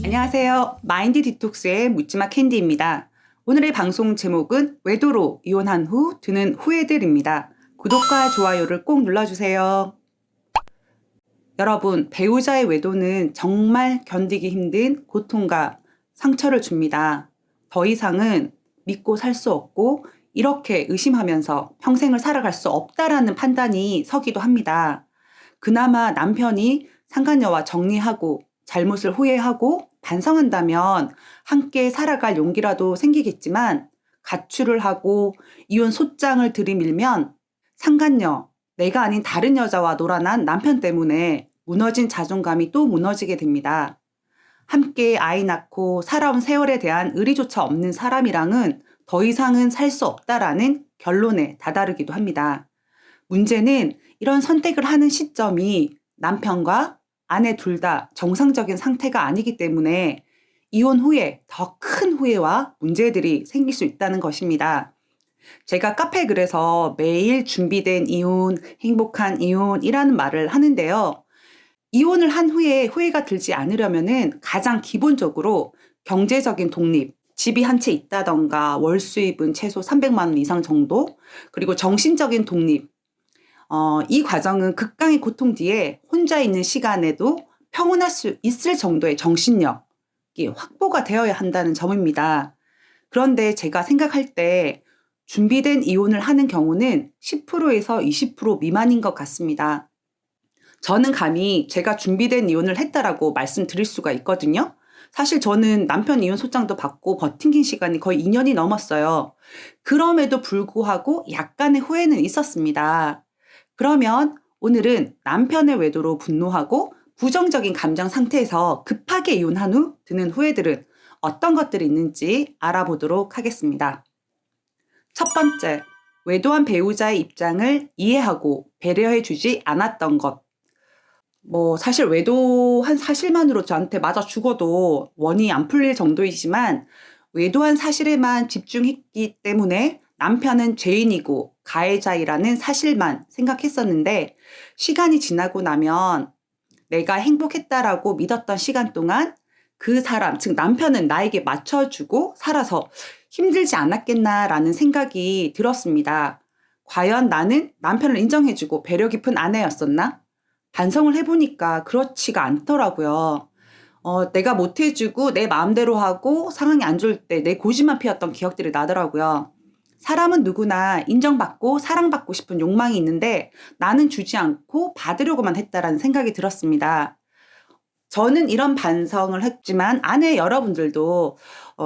안녕하세요. 마인드 디톡스의 묻지마 캔디입니다. 오늘의 방송 제목은 외도로 이혼한 후 드는 후회들입니다. 구독과 좋아요를 꼭 눌러주세요. 여러분, 배우자의 외도는 정말 견디기 힘든 고통과 상처를 줍니다. 더 이상은 믿고 살 수 없고 이렇게 의심하면서 평생을 살아갈 수 없다라는 판단이 서기도 합니다. 그나마 남편이 상간녀와 정리하고 잘못을 후회하고 반성한다면 함께 살아갈 용기라도 생기겠지만 가출을 하고 이혼 소장을 들이밀면 상간녀, 내가 아닌 다른 여자와 놀아난 남편 때문에 무너진 자존감이 또 무너지게 됩니다. 함께 아이 낳고 살아온 세월에 대한 의리조차 없는 사람이랑은 더 이상은 살 수 없다라는 결론에 다다르기도 합니다. 문제는 이런 선택을 하는 시점이 남편과 아내 둘 다 정상적인 상태가 아니기 때문에 이혼 후에 더 큰 후회와 문제들이 생길 수 있다는 것입니다. 제가 카페 글에서 매일 준비된 이혼, 행복한 이혼이라는 말을 하는데요. 이혼을 한 후에 후회가 들지 않으려면은 가장 기본적으로 경제적인 독립, 집이 한 채 있다던가 월 수입은 최소 300만 원 이상 정도, 그리고 정신적인 독립, 이 과정은 극강의 고통 뒤에 혼자 있는 시간에도 평온할 수 있을 정도의 정신력이 확보가 되어야 한다는 점입니다. 그런데 제가 생각할 때 준비된 이혼을 하는 경우는 10%에서 20% 미만인 것 같습니다. 저는 감히 제가 준비된 이혼을 했다라고 말씀드릴 수가 있거든요. 사실 저는 남편 이혼 소장도 받고 버틴 시간이 거의 2년이 넘었어요. 그럼에도 불구하고 약간의 후회는 있었습니다. 그러면 오늘은 남편의 외도로 분노하고 부정적인 감정 상태에서 급하게 이혼한 후 드는 후회들은 어떤 것들이 있는지 알아보도록 하겠습니다. 첫 번째, 외도한 배우자의 입장을 이해하고 배려해주지 않았던 것. 사실 외도한 사실만으로 저한테 맞아 죽어도 원이 안 풀릴 정도이지만 외도한 사실에만 집중했기 때문에 남편은 죄인이고 가해자이라는 사실만 생각했었는데 시간이 지나고 나면 내가 행복했다라고 믿었던 시간 동안 그 사람, 즉 남편은 나에게 맞춰주고 살아서 힘들지 않았겠나라는 생각이 들었습니다. 과연 나는 남편을 인정해주고 배려 깊은 아내였었나? 반성을 해보니까 그렇지가 않더라고요. 내가 못해주고 내 마음대로 하고 상황이 안 좋을 때 내 고집만 피웠던 기억들이 나더라고요. 사람은 누구나 인정받고 사랑받고 싶은 욕망이 있는데 나는 주지 않고 받으려고만 했다라는 생각이 들었습니다. 저는 이런 반성을 했지만 아내 여러분들도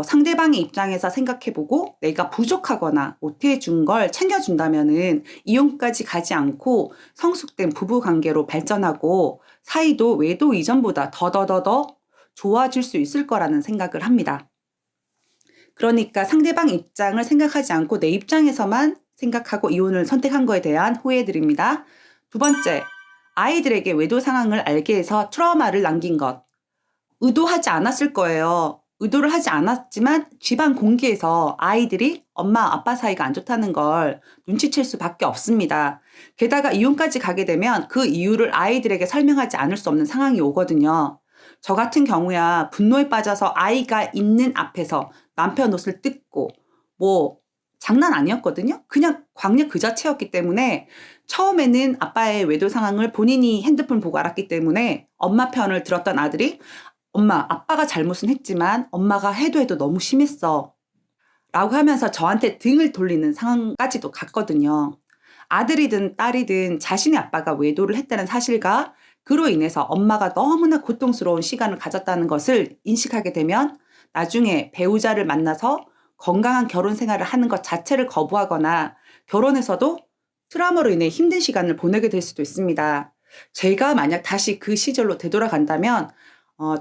상대방의 입장에서 생각해보고 내가 부족하거나 못해준 걸 챙겨준다면은 이혼까지 가지 않고 성숙된 부부관계로 발전하고 사이도 외도 이전보다 더더더더 좋아질 수 있을 거라는 생각을 합니다. 그러니까 상대방 입장을 생각하지 않고 내 입장에서만 생각하고 이혼을 선택한 거에 대한 후회드립니다. 두 번째, 아이들에게 외도 상황을 알게 해서 트라우마를 남긴 것. 의도하지 않았을 거예요. 의도를 하지 않았지만 집안 공기에서 아이들이 엄마 아빠 사이가 안 좋다는 걸 눈치챌 수밖에 없습니다. 게다가 이혼까지 가게 되면 그 이유를 아이들에게 설명하지 않을 수 없는 상황이 오거든요. 저 같은 경우야 분노에 빠져서 아이가 있는 앞에서 남편 옷을 뜯고 장난 아니었거든요. 그냥 광력 그 자체였기 때문에 처음에는 아빠의 외도 상황을 본인이 핸드폰 보고 알았기 때문에 엄마 편을 들었던 아들이 엄마, 아빠가 잘못은 했지만 엄마가 해도 너무 심했어 라고 하면서 저한테 등을 돌리는 상황까지도 갔거든요. 아들이든 딸이든 자신의 아빠가 외도를 했다는 사실과 그로 인해서 엄마가 너무나 고통스러운 시간을 가졌다는 것을 인식하게 되면 나중에 배우자를 만나서 건강한 결혼 생활을 하는 것 자체를 거부하거나 결혼해서도 트라우마로 인해 힘든 시간을 보내게 될 수도 있습니다. 제가 만약 다시 그 시절로 되돌아간다면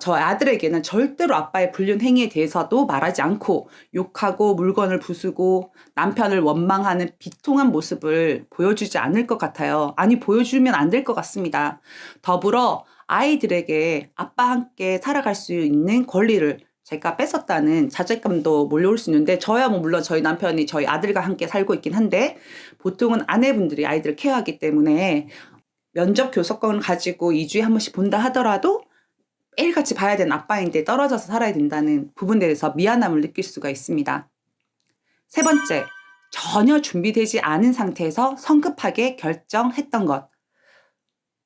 저 아들에게는 절대로 아빠의 불륜 행위에 대해서도 말하지 않고 욕하고 물건을 부수고 남편을 원망하는 비통한 모습을 보여주지 않을 것 같아요. 아니, 보여주면 안 될 것 같습니다. 더불어 아이들에게 아빠와 함께 살아갈 수 있는 권리를 제가 뺏었다는 자책감도 몰려올 수 있는데, 저야 뭐 물론 저희 남편이 저희 아들과 함께 살고 있긴 한데, 보통은 아내분들이 아이들을 케어하기 때문에 면접 교섭권을 가지고 2주에 한 번씩 본다 하더라도 매일같이 봐야 되는 아빠인데 떨어져서 살아야 된다는 부분에 대해서 미안함을 느낄 수가 있습니다. 세 번째, 전혀 준비되지 않은 상태에서 성급하게 결정했던 것.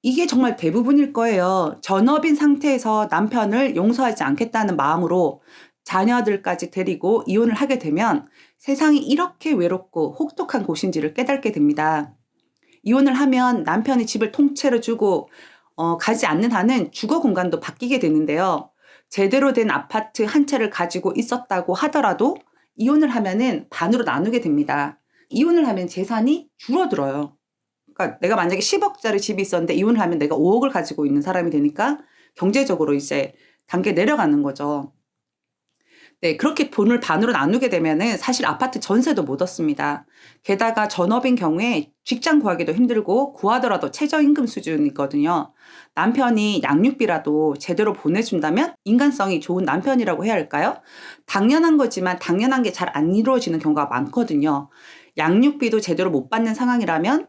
이게 정말 대부분일 거예요. 전업인 상태에서 남편을 용서하지 않겠다는 마음으로 자녀들까지 데리고 이혼을 하게 되면 세상이 이렇게 외롭고 혹독한 곳인지를 깨닫게 됩니다. 이혼을 하면 남편이 집을 통째로 주고 가지 않는 한은 주거 공간도 바뀌게 되는데요. 제대로 된 아파트 한 채를 가지고 있었다고 하더라도 이혼을 하면은 반으로 나누게 됩니다. 이혼을 하면 재산이 줄어들어요. 그러니까 내가 만약에 10억짜리 집이 있었는데 이혼을 하면 내가 5억을 가지고 있는 사람이 되니까 경제적으로 이제 단계 내려가는 거죠. 네, 그렇게 돈을 반으로 나누게 되면은 사실 아파트 전세도 못 얻습니다. 게다가 전업인 경우에 직장 구하기도 힘들고 구하더라도 최저임금 수준이거든요. 남편이 양육비라도 제대로 보내준다면 인간성이 좋은 남편이라고 해야 할까요? 당연한 거지만 당연한 게 잘 안 이루어지는 경우가 많거든요. 양육비도 제대로 못 받는 상황이라면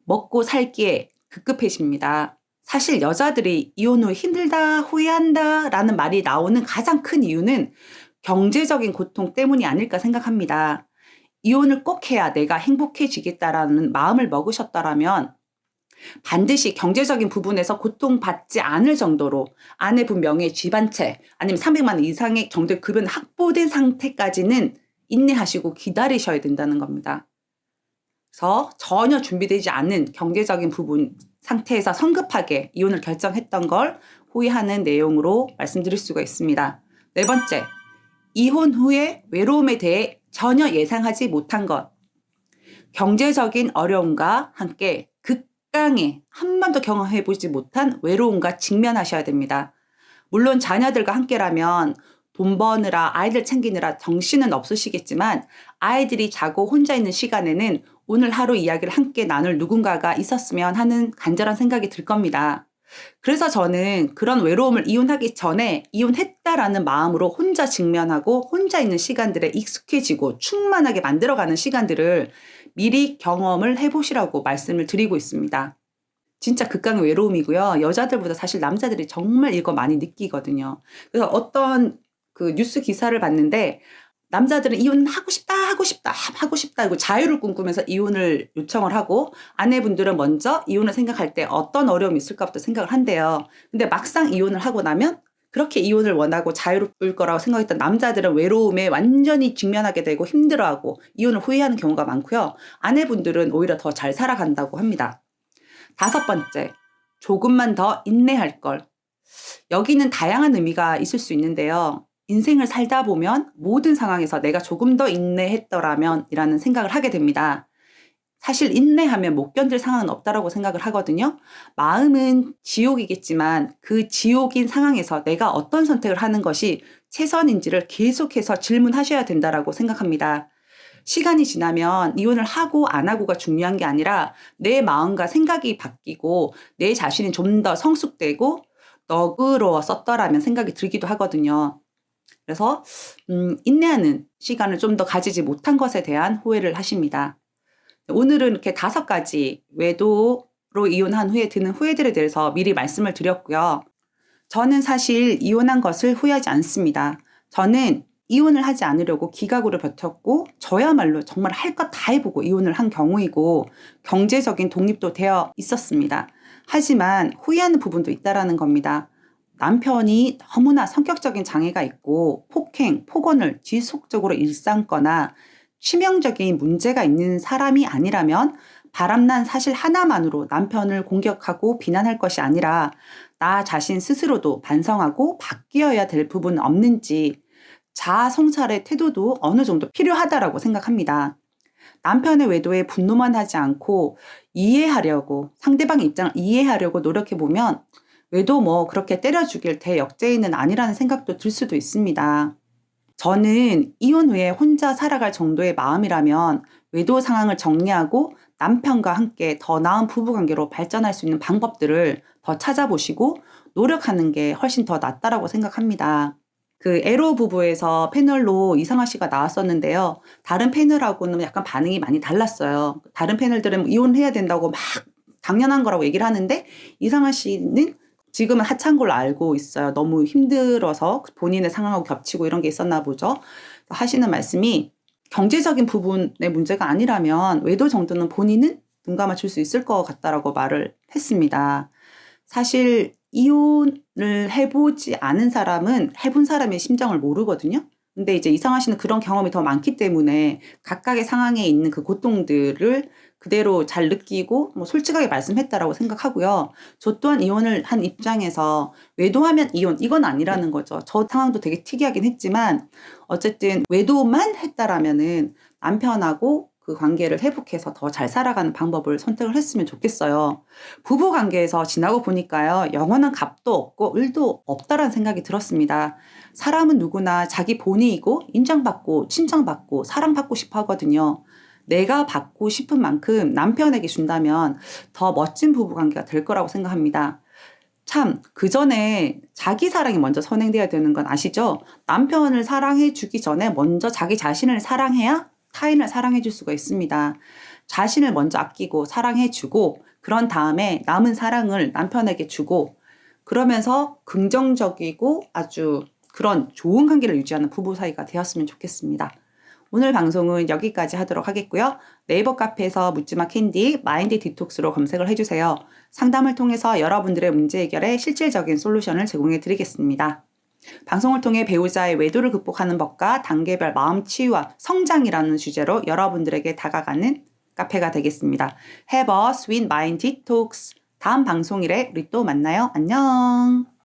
먹고 살기에 급급해집니다. 사실 여자들이 이혼 후 힘들다, 후회한다 라는 말이 나오는 가장 큰 이유는 경제적인 고통 때문이 아닐까 생각합니다. 이혼을 꼭 해야 내가 행복해지겠다라는 마음을 먹으셨다라면 반드시 경제적인 부분에서 고통받지 않을 정도로 아내분 명의의 집 한 채 아니면 300만 원 이상의 정도의 급여는 확보된 상태까지는 인내하시고 기다리셔야 된다는 겁니다. 그래서 전혀 준비되지 않은 경제적인 부분 상태에서 성급하게 이혼을 결정했던 걸 후회하는 내용으로 말씀드릴 수가 있습니다. 네 번째, 이혼 후의 외로움에 대해 전혀 예상하지 못한 것. 경제적인 어려움과 함께 극강의 한 번도 경험해보지 못한 외로움과 직면하셔야 됩니다. 물론 자녀들과 함께라면 돈 버느라 아이들 챙기느라 정신은 없으시겠지만 아이들이 자고 혼자 있는 시간에는 오늘 하루 이야기를 함께 나눌 누군가가 있었으면 하는 간절한 생각이 들 겁니다. 그래서 저는 그런 외로움을 이혼하기 전에 이혼했다라는 마음으로 혼자 직면하고 혼자 있는 시간들에 익숙해지고 충만하게 만들어가는 시간들을 미리 경험을 해보시라고 말씀을 드리고 있습니다. 진짜 극강의 외로움이고요. 여자들보다 사실 남자들이 정말 이거 많이 느끼거든요. 그래서 어떤 그 뉴스 기사를 봤는데 남자들은 이혼하고 싶다 하고 싶다 하고 싶다 하고 자유를 꿈꾸면서 이혼을 요청을 하고 아내분들은 먼저 이혼을 생각할 때 어떤 어려움이 있을까부터 생각을 한대요. 근데 막상 이혼을 하고 나면 그렇게 이혼을 원하고 자유로울 거라고 생각했던 남자들은 외로움에 완전히 직면하게 되고 힘들어하고 이혼을 후회하는 경우가 많고요. 아내분들은 오히려 더 잘 살아간다고 합니다. 다섯 번째, 조금만 더 인내할 걸. 여기는 다양한 의미가 있을 수 있는데요. 인생을 살다 보면 모든 상황에서 내가 조금 더 인내했더라면 이라는 생각을 하게 됩니다. 사실 인내하면 못 견딜 상황은 없다라고 생각을 하거든요. 마음은 지옥이겠지만 그 지옥인 상황에서 내가 어떤 선택을 하는 것이 최선인지를 계속해서 질문하셔야 된다라고 생각합니다. 시간이 지나면 이혼을 하고 안 하고가 중요한 게 아니라 내 마음과 생각이 바뀌고 내 자신이 좀 더 성숙되고 너그러웠었더라면 생각이 들기도 하거든요. 그래서 인내하는 시간을 좀 더 가지지 못한 것에 대한 후회를 하십니다. 오늘은 이렇게 5가지 외도로 이혼한 후에 드는 후회들에 대해서 미리 말씀을 드렸고요. 저는 사실 이혼한 것을 후회하지 않습니다. 저는 이혼을 하지 않으려고 기각으로 버텼고 저야말로 정말 할 것 다 해보고 이혼을 한 경우이고 경제적인 독립도 되어 있었습니다. 하지만 후회하는 부분도 있다라는 겁니다. 남편이 너무나 성격적인 장애가 있고 폭행, 폭언을 지속적으로 일삼거나 치명적인 문제가 있는 사람이 아니라면 바람난 사실 하나만으로 남편을 공격하고 비난할 것이 아니라 나 자신 스스로도 반성하고 바뀌어야 될 부분은 없는지 자아 성찰의 태도도 어느 정도 필요하다라고 생각합니다. 남편의 외도에 분노만 하지 않고 이해하려고 상대방의 입장을 이해하려고 노력해보면 외도 뭐 그렇게 때려 죽일 대역죄인은 아니라는 생각도 들 수도 있습니다. 저는 이혼 후에 혼자 살아갈 정도의 마음이라면 외도 상황을 정리하고 남편과 함께 더 나은 부부관계로 발전할 수 있는 방법들을 더 찾아보시고 노력하는 게 훨씬 더 낫다라고 생각합니다. 그 에로 부부에서 패널로 이상아 씨가 나왔었는데요. 다른 패널하고는 약간 반응이 많이 달랐어요. 다른 패널들은 이혼해야 된다고 막 당연한 거라고 얘기를 하는데 이상아 씨는 지금은 하차한 걸로 알고 있어요. 너무 힘들어서 본인의 상황하고 겹치고 이런 게 있었나 보죠. 하시는 말씀이 경제적인 부분의 문제가 아니라면 외도 정도는 본인은 눈 감아줄 수 있을 것 같다라고 말을 했습니다. 사실 이혼을 해보지 않은 사람은 해본 사람의 심정을 모르거든요. 근데 이제 이상하 씨는 그런 경험이 더 많기 때문에 각각의 상황에 있는 그 고통들을 그대로 잘 느끼고 뭐 솔직하게 말씀했다라고 생각하고요. 저 또한 이혼을 한 입장에서 외도하면 이혼 이건 아니라는 거죠. 저 상황도 되게 특이하긴 했지만 어쨌든 외도만 했다라면은 남편하고 그 관계를 회복해서 더 잘 살아가는 방법을 선택을 했으면 좋겠어요. 부부 관계에서 지나고 보니까요, 영원한 값도 없고 을도 없다라는 생각이 들었습니다. 사람은 누구나 자기 본위이고 인정받고 칭찬받고 사랑받고 싶어 하거든요. 내가 받고 싶은 만큼 남편에게 준다면 더 멋진 부부 관계가 될 거라고 생각합니다. 참, 그 전에 자기 사랑이 먼저 선행돼야 되는 건 아시죠? 남편을 사랑해 주기 전에 먼저 자기 자신을 사랑해야 타인을 사랑해 줄 수가 있습니다. 자신을 먼저 아끼고 사랑해 주고, 그런 다음에 남은 사랑을 남편에게 주고, 그러면서 긍정적이고 아주 그런 좋은 관계를 유지하는 부부 사이가 되었으면 좋겠습니다. 오늘 방송은 여기까지 하도록 하겠고요. 네이버 카페에서 묻지마 캔디 마인드 디톡스로 검색을 해주세요. 상담을 통해서 여러분들의 문제 해결에 실질적인 솔루션을 제공해 드리겠습니다. 방송을 통해 배우자의 외도를 극복하는 법과 단계별 마음 치유와 성장이라는 주제로 여러분들에게 다가가는 카페가 되겠습니다. Have a sweet mind detox. 다음 방송일에 우리 또 만나요. 안녕.